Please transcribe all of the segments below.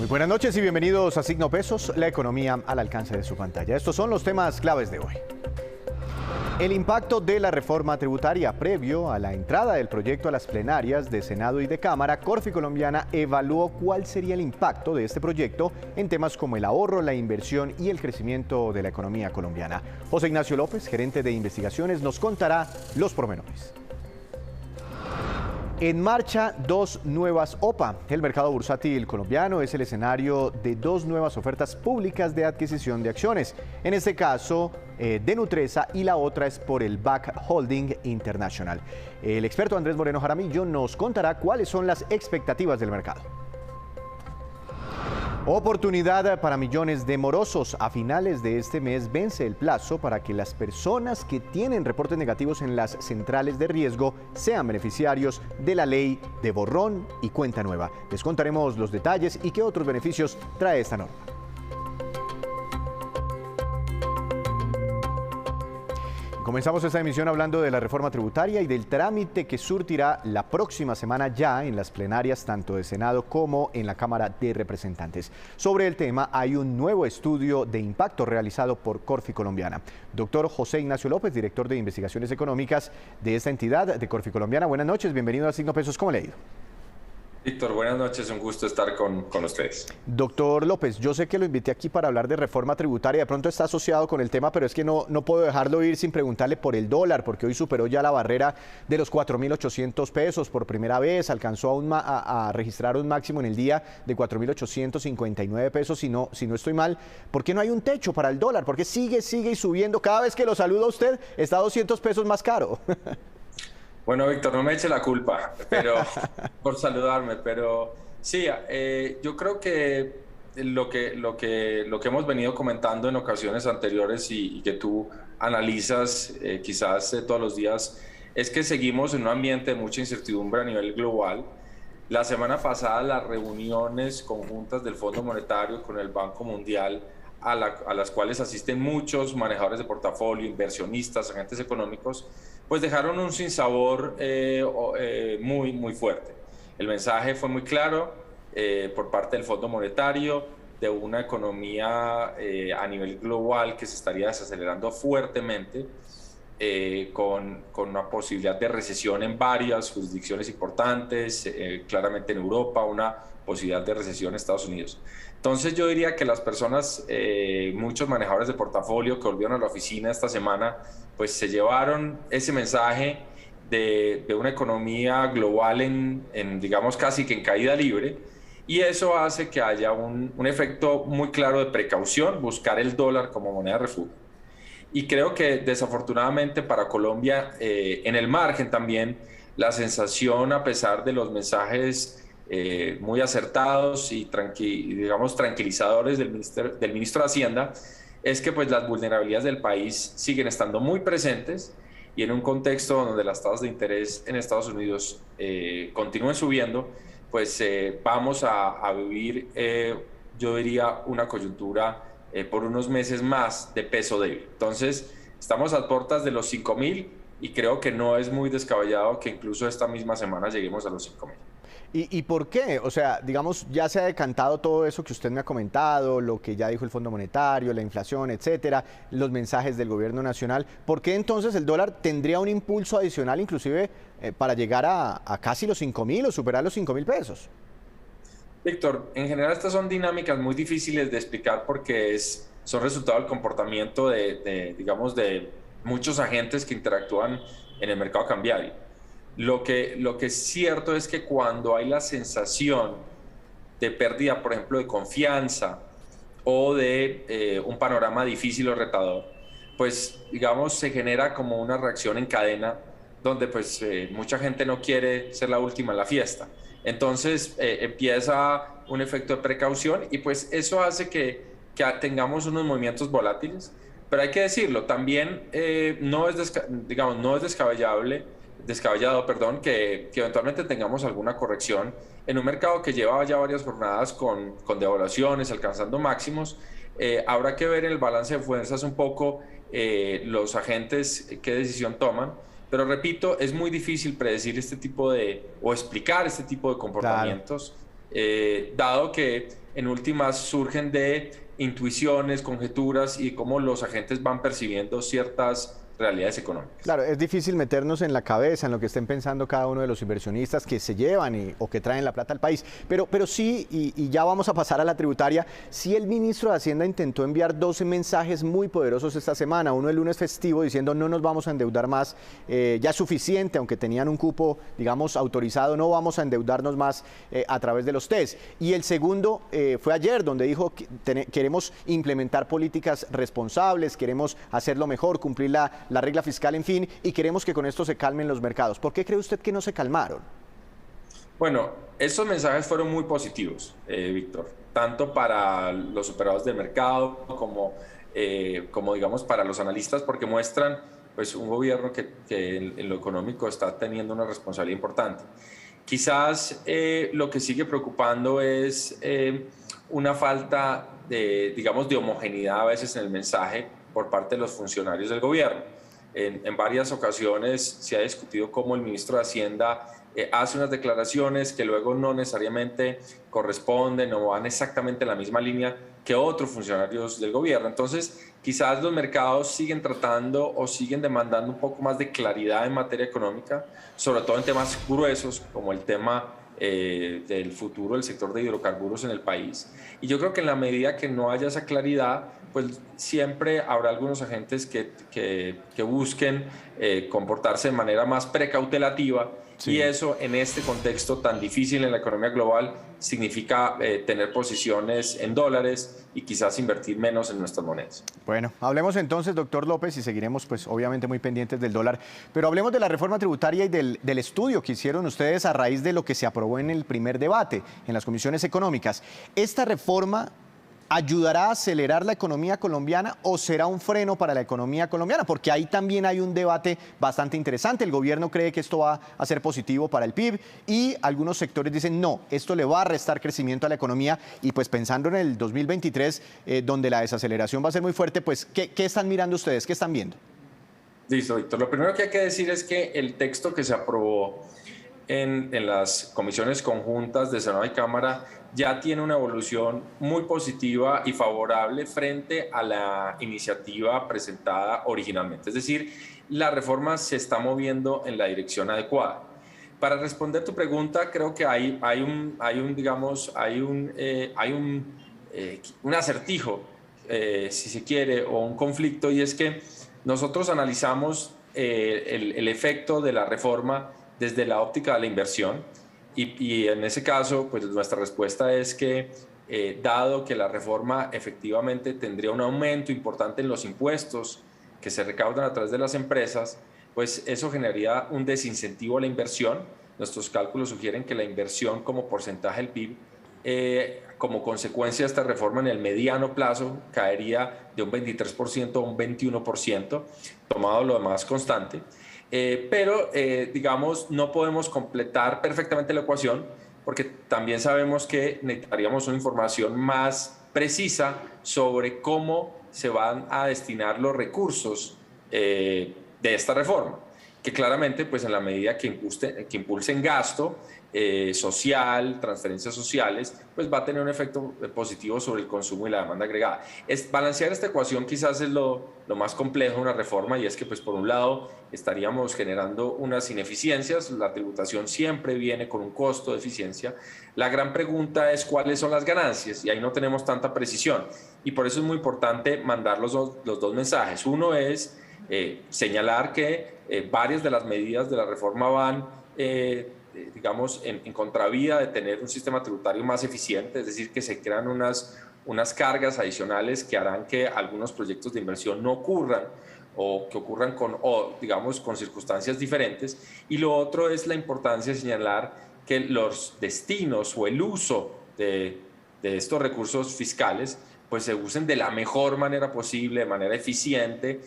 Muy buenas noches y bienvenidos a Signo Pesos, la economía al alcance de su pantalla. Estos son los temas claves de hoy. El impacto de la reforma tributaria previo a la entrada del proyecto a las plenarias de Senado y de Cámara. Corfi Colombiana evaluó cuál sería el impacto de este proyecto en temas como el ahorro, la inversión y el crecimiento de la economía colombiana. José Ignacio López, gerente de investigaciones, nos contará los pormenores. En marcha dos nuevas OPA. El mercado bursátil colombiano es el escenario de dos nuevas ofertas públicas de adquisición de acciones. En este caso, de Nutresa, y la otra es por el BAC Holding International. El experto Andrés Moreno Jaramillo nos contará cuáles son las expectativas del mercado. Oportunidad para millones de morosos. A finales de este mes vence el plazo para que las personas que tienen reportes negativos en las centrales de riesgo sean beneficiarios de la ley de borrón y cuenta nueva. Les contaremos los detalles y qué otros beneficios trae esta norma. Comenzamos esta emisión hablando de la reforma tributaria y del trámite que surtirá la próxima semana ya en las plenarias tanto de Senado como en la Cámara de Representantes. Sobre el tema hay un nuevo estudio de impacto realizado por Corfi Colombiana. Doctor José Ignacio López, director de investigaciones económicas de esta entidad de Corfi Colombiana. Buenas noches, bienvenido a Signo Pesos. ¿Cómo le ha ido? Víctor, buenas noches, un gusto estar con ustedes. Doctor López, yo sé que lo invité aquí para hablar de reforma tributaria, de pronto está asociado con el tema, pero es que no puedo dejarlo ir sin preguntarle por el dólar, porque hoy superó ya la barrera de los 4.800 pesos por primera vez, alcanzó a registrar un máximo en el día de 4.859 pesos, si no estoy mal. ¿Por qué no hay un techo para el dólar? ¿Por qué sigue y subiendo? Cada vez que lo saludo a usted está 200 pesos más caro. Bueno, Víctor, no me eche la culpa por saludarme, pero sí, yo creo que lo que hemos venido comentando en ocasiones anteriores y que tú analizas quizás todos los días, es que seguimos en un ambiente de mucha incertidumbre a nivel global. La semana pasada las reuniones conjuntas del Fondo Monetario con el Banco Mundial, a las cuales asisten muchos manejadores de portafolio, inversionistas, agentes económicos, pues dejaron un sinsabor muy fuerte. El mensaje fue muy claro por parte del Fondo Monetario de una economía a nivel global que se estaría desacelerando fuertemente, con una posibilidad de recesión en varias jurisdicciones importantes, claramente en Europa, una posibilidad de recesión en Estados Unidos. Entonces yo diría que las personas, muchos manejadores de portafolio que volvieron a la oficina esta semana, pues se llevaron ese mensaje de una economía global digamos casi que en caída libre, y eso hace que haya un efecto muy claro de precaución, buscar el dólar como moneda de refugio. Y creo que desafortunadamente para Colombia, en el margen también, la sensación, a pesar de los mensajes muy acertados y digamos tranquilizadores del ministro de Hacienda, es que pues las vulnerabilidades del país siguen estando muy presentes, y en un contexto donde las tasas de interés en Estados Unidos continúen subiendo, pues vamos a vivir, yo diría, una coyuntura por unos meses más de peso débil. Entonces estamos a puertas de los 5.000 y creo que no es muy descabellado que incluso esta misma semana lleguemos a los 5.000. ¿Y por qué? O sea, digamos, ya se ha decantado todo eso que usted me ha comentado, lo que ya dijo el Fondo Monetario, la inflación, etcétera, los mensajes del gobierno nacional. ¿Por qué entonces el dólar tendría un impulso adicional, inclusive para llegar a casi los 5.000 o superar los 5.000 pesos? Víctor, en general estas son dinámicas muy difíciles de explicar porque son resultado del comportamiento digamos, de muchos agentes que interactúan en el mercado cambiario. Lo que es cierto es que cuando hay la sensación de pérdida, por ejemplo, de confianza o de un panorama difícil o retador, pues digamos se genera como una reacción en cadena donde pues mucha gente no quiere ser la última en la fiesta. Entonces empieza un efecto de precaución y pues eso hace que tengamos unos movimientos volátiles. Pero hay que decirlo, también no es descabellado, que eventualmente tengamos alguna corrección en un mercado que lleva ya varias jornadas con devaluaciones, alcanzando máximos. Habrá que ver en el balance de fuerzas un poco los agentes qué decisión toman, pero repito, es muy difícil predecir o explicar este tipo de comportamientos, claro, dado que en últimas surgen de intuiciones, conjeturas y cómo los agentes van percibiendo ciertas realidades económicas. Claro, es difícil meternos en la cabeza en lo que estén pensando cada uno de los inversionistas que se llevan o que traen la plata al país. Pero sí, y ya vamos a pasar a la tributaria, sí el ministro de Hacienda intentó enviar 12 mensajes muy poderosos esta semana. Uno el lunes festivo diciendo no nos vamos a endeudar más, ya es suficiente, aunque tenían un cupo, digamos, autorizado, no vamos a endeudarnos más a través de los test. Y el segundo fue ayer, donde dijo que queremos implementar políticas responsables, queremos hacerlo mejor, cumplir la regla fiscal, en fin, y queremos que con esto se calmen los mercados. ¿Por qué cree usted que no se calmaron? Bueno, esos mensajes fueron muy positivos, Víctor, tanto para los operadores del mercado como digamos para los analistas, porque muestran pues un gobierno que en lo económico está teniendo una responsabilidad importante. Quizás lo que sigue preocupando es una falta digamos, de homogeneidad a veces en el mensaje por parte de los funcionarios del gobierno. En varias ocasiones se ha discutido cómo el ministro de Hacienda hace unas declaraciones que luego no necesariamente corresponden o van exactamente en la misma línea que otros funcionarios del gobierno. Entonces, quizás los mercados siguen tratando o siguen demandando un poco más de claridad en materia económica, sobre todo en temas gruesos como el tema del futuro del sector de hidrocarburos en el país. Y yo creo que en la medida que no haya esa claridad, pues siempre habrá algunos agentes que busquen comportarse de manera más precautelativa. Sí. Y eso en este contexto tan difícil en la economía global significa tener posiciones en dólares y quizás invertir menos en nuestras monedas. Bueno, hablemos entonces, doctor López, y seguiremos pues obviamente muy pendientes del dólar, pero hablemos de la reforma tributaria y del estudio que hicieron ustedes a raíz de lo que se aprobó en el primer debate en las comisiones económicas. ¿Esta reforma ayudará a acelerar la economía colombiana o será un freno para la economía colombiana? Porque ahí también hay un debate bastante interesante. El gobierno cree que esto va a ser positivo para el PIB y algunos sectores dicen no, esto le va a restar crecimiento a la economía. Y pues pensando en el 2023, donde la desaceleración va a ser muy fuerte, pues ¿qué están mirando ustedes? ¿Qué están viendo? Listo, Víctor. Lo primero que hay que decir es que el texto que se aprobó en las comisiones conjuntas de Senado y Cámara ya tiene una evolución muy positiva y favorable frente a la iniciativa presentada originalmente. Es decir, la reforma se está moviendo en la dirección adecuada. Para responder tu pregunta, creo que hay un acertijo, si se quiere, o un conflicto, y es que nosotros analizamos el efecto de la reforma desde la óptica de la inversión y en ese caso pues nuestra respuesta es que dado que la reforma efectivamente tendría un aumento importante en los impuestos que se recaudan a través de las empresas, pues eso generaría un desincentivo a la inversión. Nuestros cálculos sugieren que la inversión como porcentaje del PIB como consecuencia de esta reforma en el mediano plazo caería de un 23% a un 21%, tomado lo demás constante. Pero digamos, no podemos completar perfectamente la ecuación porque también sabemos que necesitaríamos una información más precisa sobre cómo se van a destinar los recursos de esta reforma, que claramente pues en la medida que impulsen gasto social, transferencias sociales, pues va a tener un efecto positivo sobre el consumo y la demanda agregada. Balancear esta ecuación quizás es lo más complejo de una reforma, y es que pues por un lado estaríamos generando unas ineficiencias, la tributación siempre viene con un costo de eficiencia. La gran pregunta es cuáles son las ganancias, y ahí no tenemos tanta precisión, y por eso es muy importante mandar los dos mensajes. Uno es señalar que varias de las medidas de la reforma van digamos, en contravía de tener un sistema tributario más eficiente, es decir, que se crean unas cargas adicionales que harán que algunos proyectos de inversión no ocurran o que ocurran digamos, con circunstancias diferentes. Y lo otro es la importancia de señalar que los destinos o el uso de estos recursos fiscales pues se usen de la mejor manera posible, de manera eficiente,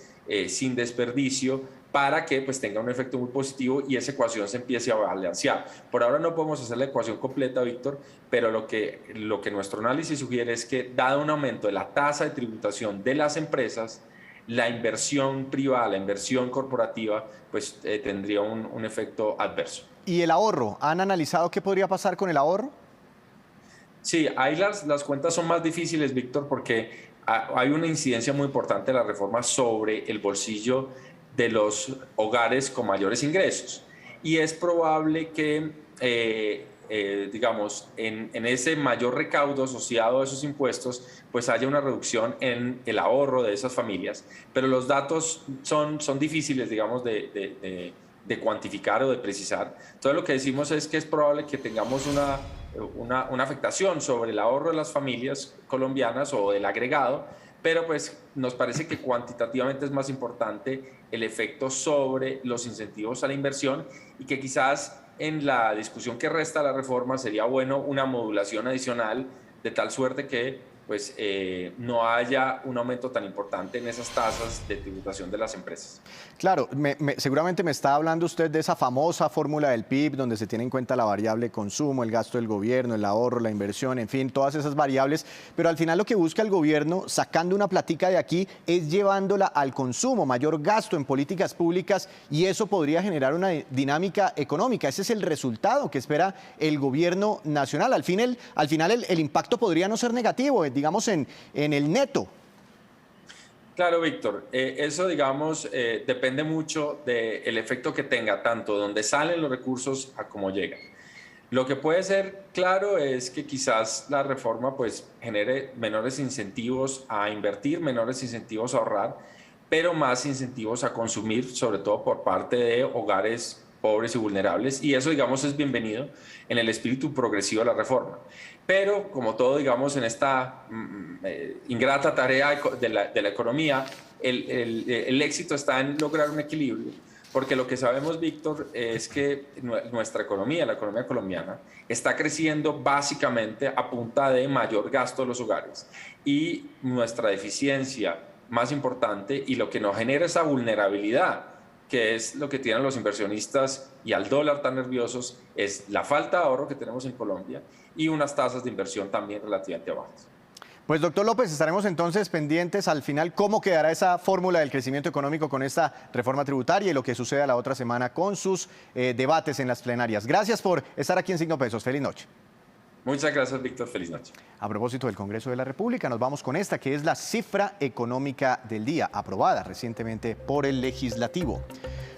sin desperdicio, para que pues tenga un efecto muy positivo y esa ecuación se empiece a balancear. Por ahora no podemos hacer la ecuación completa, Víctor, pero lo que nuestro análisis sugiere es que dado un aumento de la tasa de tributación de las empresas, la inversión privada, la inversión corporativa, pues tendría un efecto adverso. ¿Y el ahorro? ¿Han analizado qué podría pasar con el ahorro? Sí, ahí las cuentas son más difíciles, Víctor, porque hay una incidencia muy importante de la reforma sobre el bolsillo de los hogares con mayores ingresos. Y es probable que, digamos, en ese mayor recaudo asociado a esos impuestos, pues haya una reducción en el ahorro de esas familias. Pero los datos son difíciles, digamos, de cuantificar o de precisar. Entonces lo que decimos es que es probable que tengamos una afectación sobre el ahorro de las familias colombianas o del agregado, pero pues nos parece que cuantitativamente es más importante el efecto sobre los incentivos a la inversión y que quizás en la discusión que resta de la reforma sería bueno una modulación adicional de tal suerte que pues no haya un aumento tan importante en esas tasas de tributación de las empresas. Claro, seguramente me está hablando usted de esa famosa fórmula del PIB, donde se tiene en cuenta la variable consumo, el gasto del gobierno, el ahorro, la inversión, en fin, todas esas variables, pero al final lo que busca el gobierno, sacando una platica de aquí, es llevándola al consumo, mayor gasto en políticas públicas, y eso podría generar una dinámica económica. Ese es el resultado que espera el gobierno nacional. Al final el impacto podría no ser negativo, digamos en el neto. Claro, Víctor, eso digamos depende mucho del efecto que tenga, tanto donde salen los recursos a cómo llegan. Lo que puede ser claro es que quizás la reforma pues genere menores incentivos a invertir, menores incentivos a ahorrar, pero más incentivos a consumir, sobre todo por parte de hogares pobres y vulnerables, y eso, digamos, es bienvenido en el espíritu progresivo de la reforma. Pero, como todo, digamos, en esta ingrata tarea de la economía, el éxito está en lograr un equilibrio, porque lo que sabemos, Víctor, es que nuestra economía, la economía colombiana, está creciendo básicamente a punta de mayor gasto de los hogares, y nuestra deficiencia más importante y lo que nos genera esa vulnerabilidad, que es lo que tienen los inversionistas y al dólar tan nerviosos, es la falta de ahorro que tenemos en Colombia y unas tasas de inversión también relativamente bajas. Pues doctor López, estaremos entonces pendientes al final cómo quedará esa fórmula del crecimiento económico con esta reforma tributaria y lo que suceda la otra semana con sus debates en las plenarias. Gracias por estar aquí en Signo Pesos. Feliz noche. Muchas gracias, Víctor. Feliz noche. A propósito del Congreso de la República, nos vamos con esta, que es la cifra económica del día, aprobada recientemente por el Legislativo.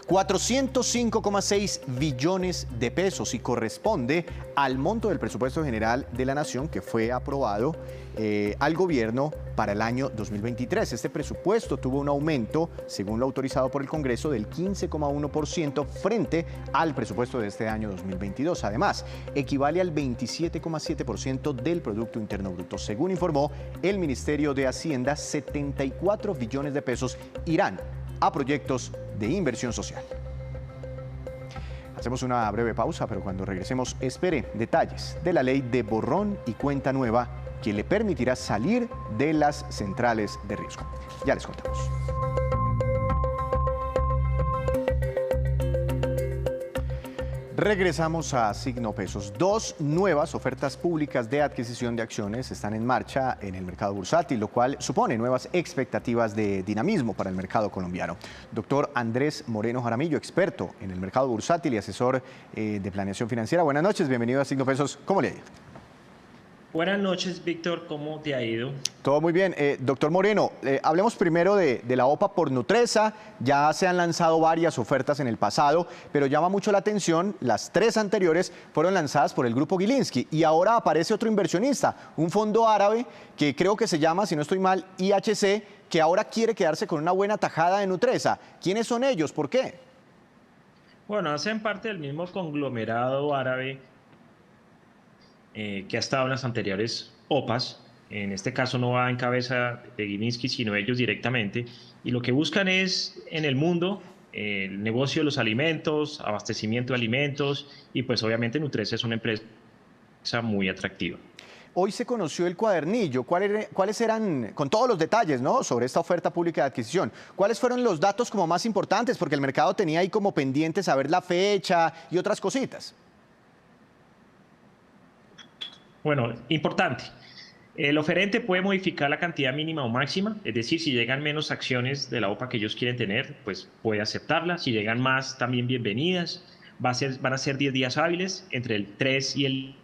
405,6 billones de pesos y corresponde al monto del presupuesto general de la Nación que fue aprobado al gobierno para el año 2023. Este presupuesto tuvo un aumento, según lo autorizado por el Congreso, del 15,1% frente al presupuesto de este año 2022. Además, equivale al 27,7% del Producto Interno Bruto. Según informó el Ministerio de Hacienda, 74 billones de pesos irán a proyectos de inversión social. Hacemos una breve pausa, pero cuando regresemos espere detalles de la ley de borrón y cuenta nueva que le permitirá salir de las centrales de riesgo. Ya les contamos. Regresamos a Signo Pesos. Dos nuevas ofertas públicas de adquisición de acciones están en marcha en el mercado bursátil, lo cual supone nuevas expectativas de dinamismo para el mercado colombiano. Doctor Andrés Moreno Jaramillo, experto en el mercado bursátil y asesor de planeación financiera. Buenas noches, bienvenido a Signo Pesos. ¿Cómo le ha ido? Buenas noches, Víctor. ¿Cómo te ha ido? Todo muy bien. Doctor Moreno, hablemos primero de la OPA por Nutresa. Ya se han lanzado varias ofertas en el pasado, pero llama mucho la atención, las tres anteriores fueron lanzadas por el Grupo Gilinski y ahora aparece otro inversionista, un fondo árabe que creo que se llama, si no estoy mal, IHC, que ahora quiere quedarse con una buena tajada de Nutresa. ¿Quiénes son ellos? ¿Por qué? Bueno, hacen parte del mismo conglomerado árabe que ha estado en las anteriores OPAs. En este caso no va en cabeza de Gilinski, sino ellos directamente. Y lo que buscan es en el mundo el negocio de los alimentos, abastecimiento de alimentos y pues obviamente Nutresa es una empresa muy atractiva. Hoy se conoció el cuadernillo. ¿Cuáles eran, con todos los detalles, ¿no?, sobre esta oferta pública de adquisición? ¿Cuáles fueron los datos como más importantes? Porque el mercado tenía ahí como pendiente saber la fecha y otras cositas. Bueno, importante. El oferente puede modificar la cantidad mínima o máxima, es decir, si llegan menos acciones de la OPA que ellos quieren tener, pues puede aceptarlas. Si llegan más, también bienvenidas. Van a ser 10 días hábiles, entre el 3 y el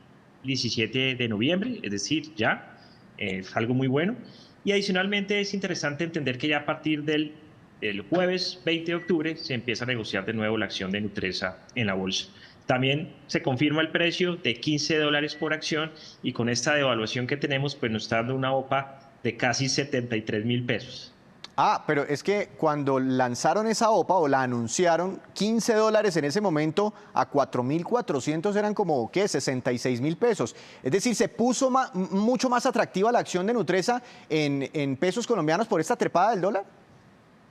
17 de noviembre, es decir, ya, es algo muy bueno. Y adicionalmente es interesante entender que ya a partir del el jueves 20 de octubre se empieza a negociar de nuevo la acción de Nutresa en la bolsa. También se confirma el precio de $15 por acción y con esta devaluación que tenemos, pues nos está dando una OPA de casi 73.000 pesos. Ah, pero es que cuando lanzaron esa OPA o la anunciaron, $15 en ese momento a 4.400 eran como, ¿qué? 66.000 pesos. Es decir, se puso mucho más atractiva la acción de Nutresa en pesos colombianos por esta trepada del dólar.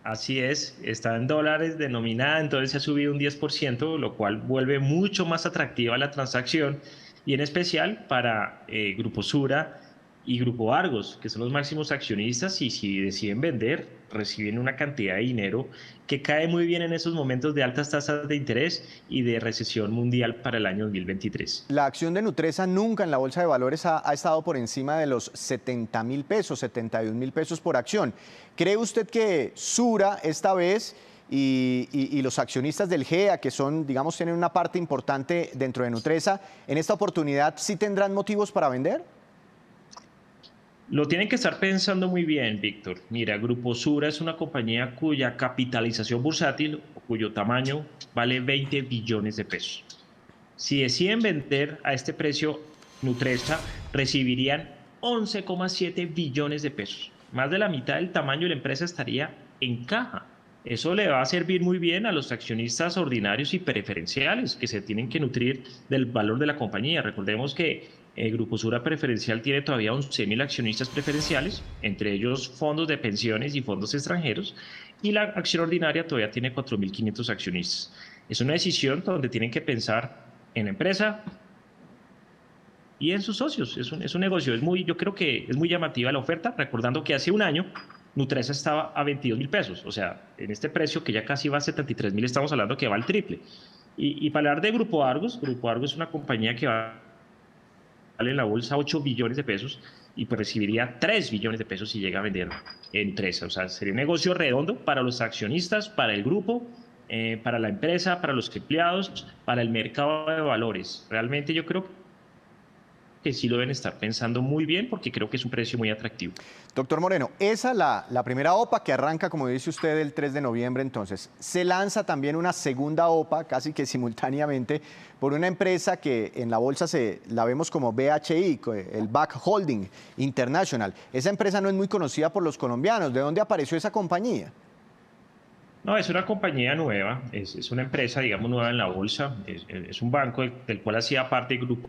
Así es, está en dólares denominada, entonces se ha subido un 10%, lo cual vuelve mucho más atractiva la transacción y en especial para Grupo Sura y Grupo Argos, que son los máximos accionistas y si deciden vender, reciben una cantidad de dinero que cae muy bien en esos momentos de altas tasas de interés y de recesión mundial para el año 2023. La acción de Nutresa nunca en la bolsa de valores ha estado por encima de los 70.000 pesos, 71.000 pesos por acción. ¿Cree usted que Sura esta vez y los accionistas del GEA, que son, digamos, tienen una parte importante dentro de Nutresa, en esta oportunidad sí tendrán motivos para vender? Lo tienen que estar pensando muy bien, Víctor. Mira, Grupo Sura es una compañía cuya capitalización bursátil, o cuyo tamaño vale 20 billones de pesos. Si deciden vender a este precio Nutresa, recibirían 11,7 billones de pesos. Más de la mitad del tamaño de la empresa estaría en caja. Eso le va a servir muy bien a los accionistas ordinarios y preferenciales que se tienen que nutrir del valor de la compañía. Recordemos que el Grupo Sura Preferencial tiene todavía 11.000 accionistas preferenciales, entre ellos fondos de pensiones y fondos extranjeros, y la acción ordinaria todavía tiene 4.500 accionistas. Es una decisión donde tienen que pensar en la empresa y en sus socios. Es un negocio, yo creo que es muy llamativa la oferta, recordando que hace un año Nutresa estaba a 22.000 pesos, o sea, en este precio que ya casi va a 73.000, estamos hablando que va al triple. Y para hablar de Grupo Argos es una compañía que va vale en la bolsa 8 billones de pesos y pues recibiría 3 billones de pesos si llega a vender en Nutresa. O sea, sería un negocio redondo para los accionistas, para el grupo, para la empresa, para los empleados, para el mercado de valores. Realmente yo creo que sí lo deben estar pensando muy bien porque creo que es un precio muy atractivo. Doctor Moreno, esa es la primera OPA que arranca, como dice usted, el 3 de noviembre. Entonces, se lanza también una segunda OPA, casi que simultáneamente, por una empresa que en la bolsa la vemos como BHI, el Back Holding International. Esa empresa no es muy conocida por los colombianos. ¿De dónde apareció esa compañía? No, es una compañía nueva, es una empresa, digamos, nueva en la bolsa. Es un banco del cual hacía parte el Grupo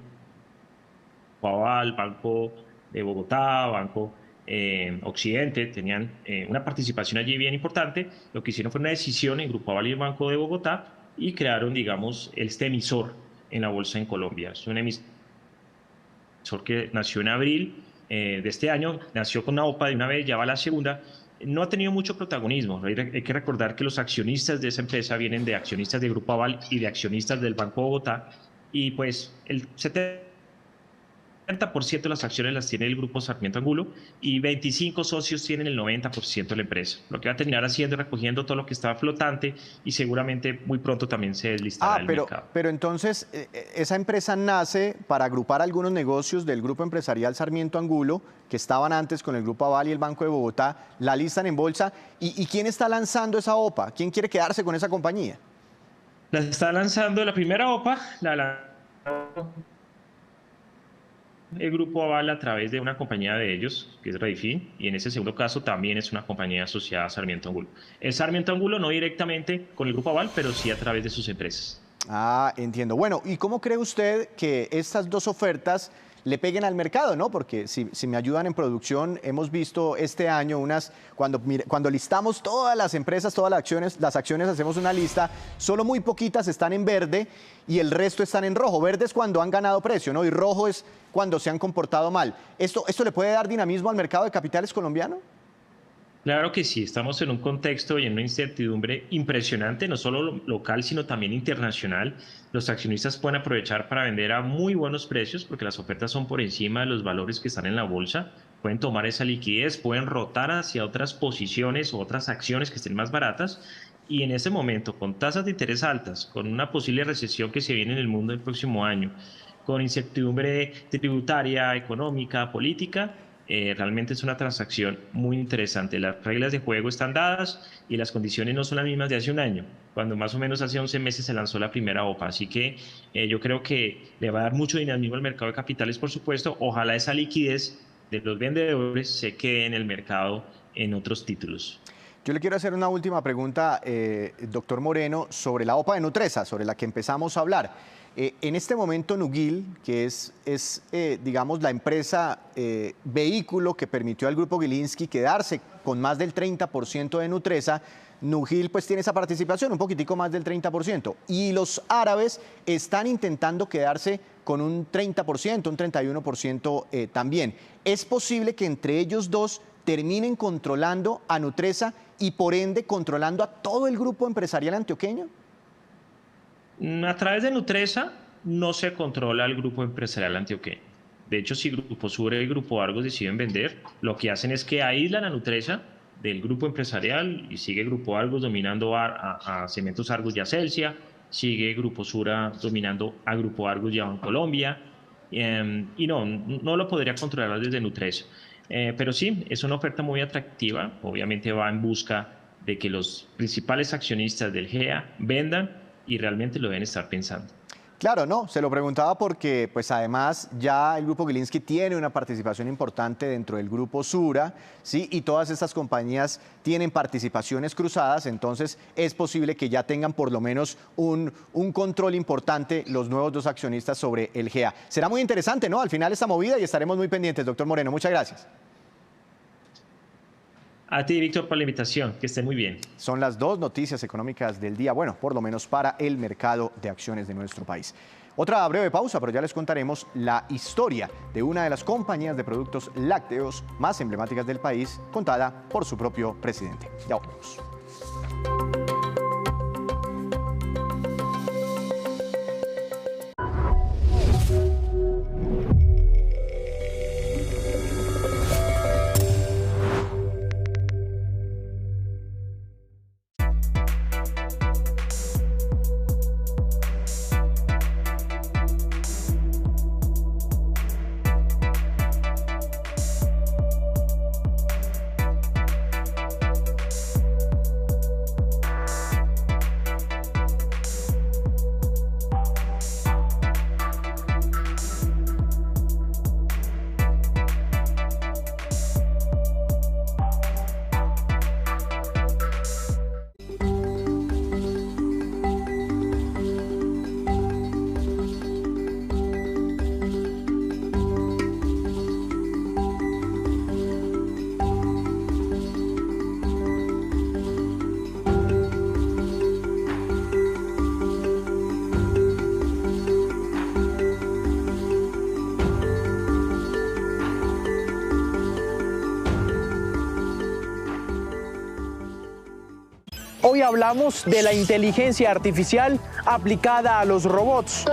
Aval, Banco de Bogotá, Banco Occidente, tenían una participación allí bien importante. Lo que hicieron fue una decisión en Grupo Aval y el Banco de Bogotá y crearon, digamos, este emisor en la bolsa en Colombia. Es un emisor que nació en abril de este año, nació con una OPA de una vez, ya va la segunda. No ha tenido mucho protagonismo. Hay que recordar que los accionistas de esa empresa vienen de accionistas de Grupo Aval y de accionistas del Banco de Bogotá y pues el 70% de las acciones las tiene el Grupo Sarmiento Angulo y 25 socios tienen el 90% de la empresa. Lo que va a terminar haciendo es recogiendo todo lo que estaba flotante y seguramente muy pronto también se deslistará del mercado. Pero entonces, esa empresa nace para agrupar algunos negocios del Grupo Empresarial Sarmiento Angulo, que estaban antes con el Grupo Aval y el Banco de Bogotá, la listan en bolsa. ¿Y quién está lanzando esa OPA? ¿Quién quiere quedarse con esa compañía? La está lanzando la primera OPA, el Grupo Aval a través de una compañía de ellos, que es Redifin, y en ese segundo caso también es una compañía asociada a Sarmiento Angulo. El Sarmiento Angulo no directamente con el Grupo Aval, pero sí a través de sus empresas. Ah, entiendo. Bueno, ¿y cómo cree usted que estas dos ofertas le peguen al mercado, ¿no? Porque si me ayudan en producción, hemos visto este año cuando listamos todas las empresas, todas las acciones hacemos una lista, solo muy poquitas están en verde y el resto están en rojo. Verde es cuando han ganado precio, ¿no? Y rojo es cuando se han comportado mal. ¿Esto le puede dar dinamismo al mercado de capitales colombiano? Claro que sí, estamos en un contexto y en una incertidumbre impresionante, no solo local, sino también internacional. Los accionistas pueden aprovechar para vender a muy buenos precios porque las ofertas son por encima de los valores que están en la bolsa. Pueden tomar esa liquidez, pueden rotar hacia otras posiciones o otras acciones que estén más baratas. Y en ese momento, con tasas de interés altas, con una posible recesión que se viene en el mundo el próximo año, con incertidumbre tributaria, económica, política, realmente es una transacción muy interesante. Las reglas de juego están dadas y las condiciones no son las mismas de hace un año, cuando más o menos hace 11 meses se lanzó la primera OPA. Así que yo creo que le va a dar mucho dinamismo al mercado de capitales, por supuesto. Ojalá esa liquidez de los vendedores se quede en el mercado en otros títulos. Yo le quiero hacer una última pregunta, doctor Moreno, sobre la OPA de Nutresa, sobre la que empezamos a hablar. En este momento Nugil, que es digamos, la empresa vehículo que permitió al grupo Gilinski quedarse con más del 30% de Nutresa, Nugil pues tiene esa participación, un poquitico más del 30%. Y los árabes están intentando quedarse con un 30%, un 31% también. ¿Es posible que entre ellos dos terminen controlando a Nutresa y por ende controlando a todo el grupo empresarial antioqueño? A través de Nutresa no se controla el grupo empresarial antioqueño. De hecho, si Grupo Sura y Grupo Argos deciden vender, lo que hacen es que aíslan a Nutresa del grupo empresarial y sigue Grupo Argos dominando a Cementos Argos y a Celsia, sigue Grupo Sura dominando a Grupo Argos y a Bancolombia, y no lo podría controlar desde Nutresa. Pero sí, es una oferta muy atractiva, obviamente va en busca de que los principales accionistas del GEA vendan y realmente lo deben estar pensando. Claro, no, se lo preguntaba porque pues además ya el grupo Gilinski tiene una participación importante dentro del grupo Sura, ¿sí? Y todas estas compañías tienen participaciones cruzadas, entonces es posible que ya tengan por lo menos un control importante los nuevos dos accionistas sobre el GEA. Será muy interesante, ¿no? Al final esta movida y estaremos muy pendientes, doctor Moreno. Muchas gracias. A ti, Víctor, por la invitación. Que esté muy bien. Son las dos noticias económicas del día, bueno, por lo menos para el mercado de acciones de nuestro país. Otra breve pausa, pero ya les contaremos la historia de una de las compañías de productos lácteos más emblemáticas del país, contada por su propio presidente. Ya volvemos. Hoy hablamos de la inteligencia artificial aplicada a los robots.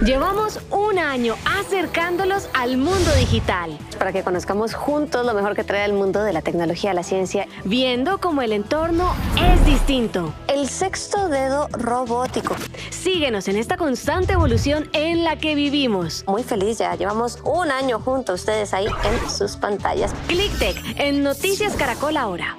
Llevamos un año acercándolos al mundo digital, para que conozcamos juntos lo mejor que trae el mundo de la tecnología, la ciencia, viendo cómo el entorno es distinto. El sexto dedo robótico. Síguenos en esta constante evolución en la que vivimos. Muy feliz, ya llevamos un año juntos, ustedes ahí en sus pantallas. ClickTech en Noticias Caracol ahora.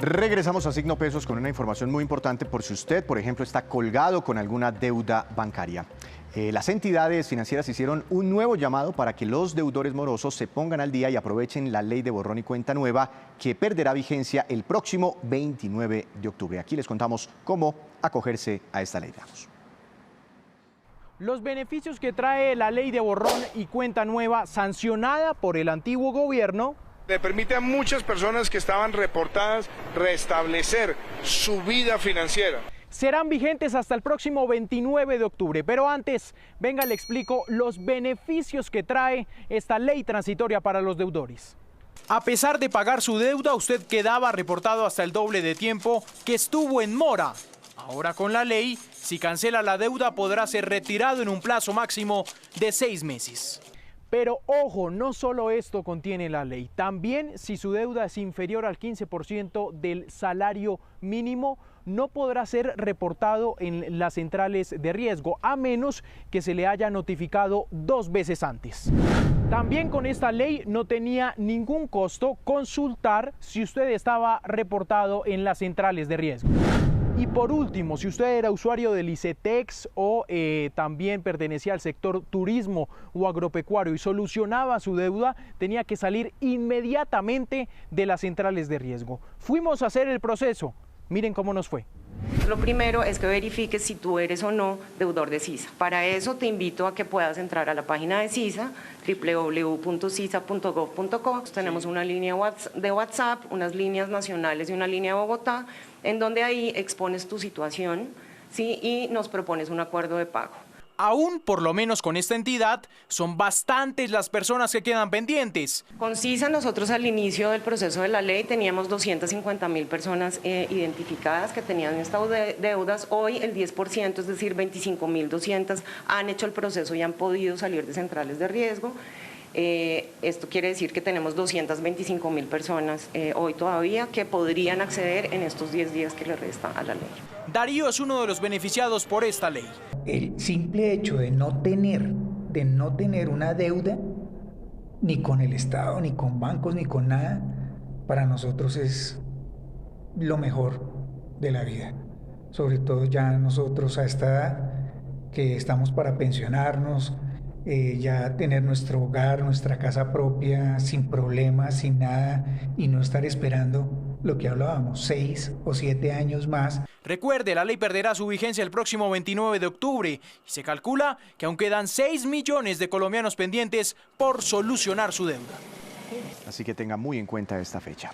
Regresamos a Signo Pesos con una información muy importante por si usted, por ejemplo, está colgado con alguna deuda bancaria. Las entidades financieras hicieron un nuevo llamado para que los deudores morosos se pongan al día y aprovechen la ley de borrón y cuenta nueva que perderá vigencia el próximo 29 de octubre. Aquí les contamos cómo acogerse a esta ley. Veamos. Los beneficios que trae la ley de borrón y cuenta nueva sancionada por el antiguo gobierno Le permite a muchas personas que estaban reportadas restablecer su vida financiera. Serán vigentes hasta el próximo 29 de octubre, pero antes, venga, le explico los beneficios que trae esta ley transitoria para los deudores. A pesar de pagar su deuda, usted quedaba reportado hasta el doble de tiempo que estuvo en mora. Ahora con la ley, si cancela la deuda podrá ser retirado en un plazo máximo de 6 meses. Pero ojo, no solo esto contiene la ley, también si su deuda es inferior al 15% del salario mínimo, no podrá ser reportado en las centrales de riesgo, a menos que se le haya notificado 2 veces antes. También con esta ley no tenía ningún costo consultar si usted estaba reportado en las centrales de riesgo. Y por último, si usted era usuario del ICETEX o también pertenecía al sector turismo o agropecuario y solucionaba su deuda, tenía que salir inmediatamente de las centrales de riesgo. Fuimos a hacer el proceso. Miren cómo nos fue. Lo primero es que verifiques si tú eres o no deudor de CISA. Para eso te invito a que puedas entrar a la página de CISA, www.cisa.gov.co. Tenemos una línea de WhatsApp, unas líneas nacionales y una línea de Bogotá, en donde ahí expones tu situación, ¿sí? Y nos propones un acuerdo de pago. Aún, por lo menos con esta entidad, son bastantes las personas que quedan pendientes. Con CISA nosotros al inicio del proceso de la ley teníamos 250.000 personas identificadas que tenían estas deudas. Hoy el 10%, es decir, 25.200, han hecho el proceso y han podido salir de centrales de riesgo. Esto quiere decir que tenemos 225.000 personas hoy todavía que podrían acceder en estos 10 días que le restan a la ley. Darío es uno de los beneficiados por esta ley. El simple hecho de no tener una deuda, ni con el Estado, ni con bancos, ni con nada, para nosotros es lo mejor de la vida. Sobre todo ya nosotros a esta edad, que estamos para pensionarnos, ya tener nuestro hogar, nuestra casa propia, sin problemas, sin nada, y no estar esperando lo que hablábamos, 6 o 7 años más. Recuerde, la ley perderá su vigencia el próximo 29 de octubre y se calcula que aún quedan 6 millones de colombianos pendientes por solucionar su deuda. Así que tenga muy en cuenta esta fecha.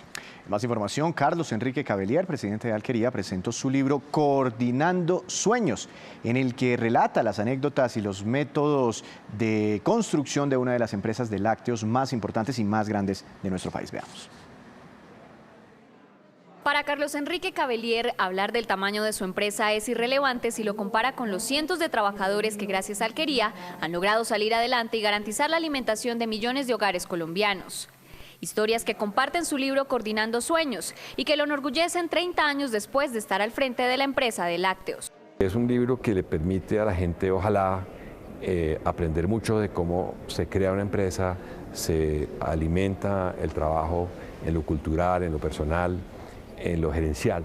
Más información, Carlos Enrique Cavelier, presidente de Alquería, presentó su libro Coordinando Sueños, en el que relata las anécdotas y los métodos de construcción de una de las empresas de lácteos más importantes y más grandes de nuestro país. Veamos. Para Carlos Enrique Cavelier, hablar del tamaño de su empresa es irrelevante si lo compara con los cientos de trabajadores que gracias a Alquería han logrado salir adelante y garantizar la alimentación de millones de hogares colombianos. Historias que comparten su libro Coordinando Sueños y que lo enorgullecen 30 años después de estar al frente de la empresa de lácteos. Es un libro que le permite a la gente, ojalá, aprender mucho de cómo se crea una empresa, se alimenta el trabajo en lo cultural, en lo personal, en lo gerencial,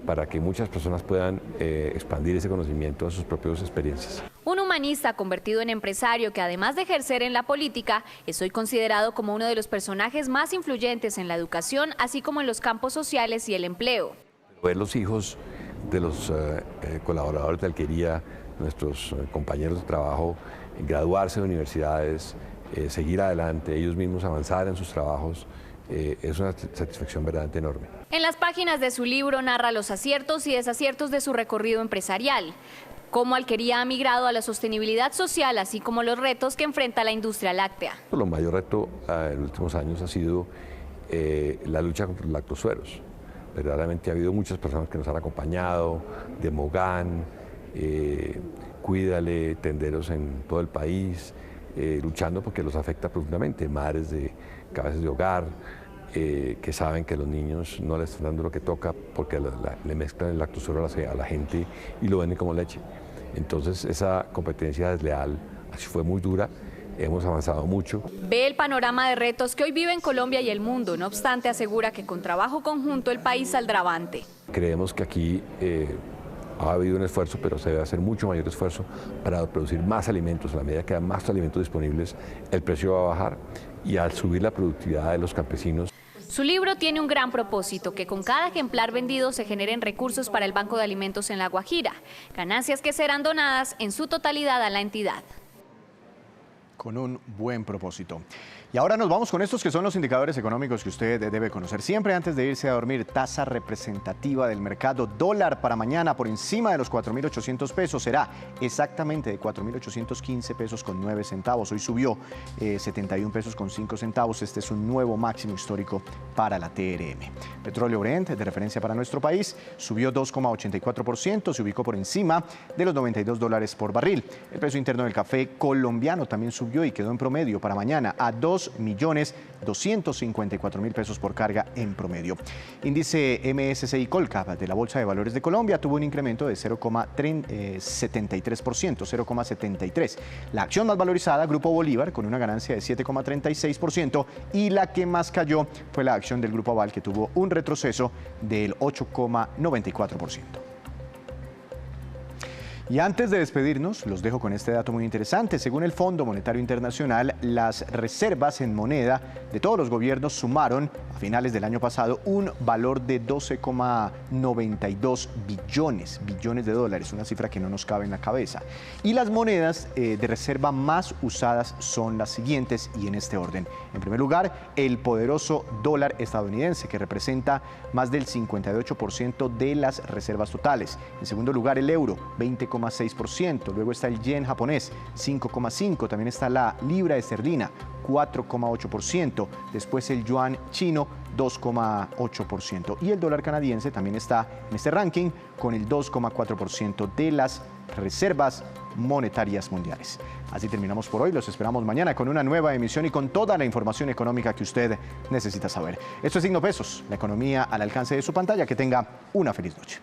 para que muchas personas puedan expandir ese conocimiento a sus propias experiencias. Un humanista convertido en empresario que además de ejercer en la política, es hoy considerado como uno de los personajes más influyentes en la educación, así como en los campos sociales y el empleo. Ver los hijos de los colaboradores de Alquería, nuestros compañeros de trabajo, graduarse de universidades, seguir adelante, ellos mismos avanzar en sus trabajos, es una satisfacción verdaderamente enorme. En las páginas de su libro narra los aciertos y desaciertos de su recorrido empresarial, cómo Alquería ha migrado a la sostenibilidad social, así como los retos que enfrenta la industria láctea. Lo mayor reto en los últimos años ha sido la lucha contra los lactosueros. Verdaderamente ha habido muchas personas que nos han acompañado, de Mogán, Cuídale, tenderos en todo el país, luchando porque los afecta profundamente, madres de cabezas de hogar, que saben que los niños no les están dando lo que toca porque le mezclan el lactosuero a la gente y lo venden como leche. Entonces esa competencia desleal así fue muy dura, hemos avanzado mucho. Ve el panorama de retos que hoy vive en Colombia y el mundo, no obstante asegura que con trabajo conjunto el país saldrá avante. Creemos que aquí ha habido un esfuerzo, pero se debe hacer mucho mayor esfuerzo para producir más alimentos. A la medida que haya más alimentos disponibles, el precio va a bajar y al subir la productividad de los campesinos. Su libro tiene un gran propósito, que con cada ejemplar vendido se generen recursos para el Banco de Alimentos en La Guajira, ganancias que serán donadas en su totalidad a la entidad. Con un buen propósito. Y ahora nos vamos con estos que son los indicadores económicos que usted debe conocer siempre antes de irse a dormir. Tasa representativa del mercado. Dólar para mañana por encima de los 4.800 pesos. Será exactamente de 4.815 pesos con 9 centavos. Hoy subió 71 pesos con 5 centavos. Este es un nuevo máximo histórico para la TRM. Petróleo Brent, de referencia para nuestro país, subió 2,84%. Se ubicó por encima de los $92 por barril. El precio interno del café colombiano también subió y quedó en promedio para mañana a 2.254.000 pesos por carga en promedio. Índice MSCI Colcap de la Bolsa de Valores de Colombia tuvo un incremento de 0,73%. La acción más valorizada, Grupo Bolívar, con una ganancia de 7,36%, y la que más cayó fue la acción del Grupo Aval, que tuvo un retroceso del 8,94%. Y antes de despedirnos, los dejo con este dato muy interesante. Según el Fondo Monetario Internacional, las reservas en moneda de todos los gobiernos sumaron a finales del año pasado un valor de 12,92 billones de dólares, una cifra que no nos cabe en la cabeza. Y las monedas de reserva más usadas son las siguientes y en este orden. En primer lugar, el poderoso dólar estadounidense, que representa más del 58% de las reservas totales. En segundo lugar, el euro, 20,6%. Luego está el yen japonés, 5,5%. También está la libra esterlina, 4,8%. Después el yuan chino, 2,8%. Y el dólar canadiense también está en este ranking con el 2,4% de las reservas monetarias mundiales. Así terminamos por hoy. Los esperamos mañana con una nueva emisión y con toda la información económica que usted necesita saber. Esto es Signo Pesos, la economía al alcance de su pantalla. Que tenga una feliz noche.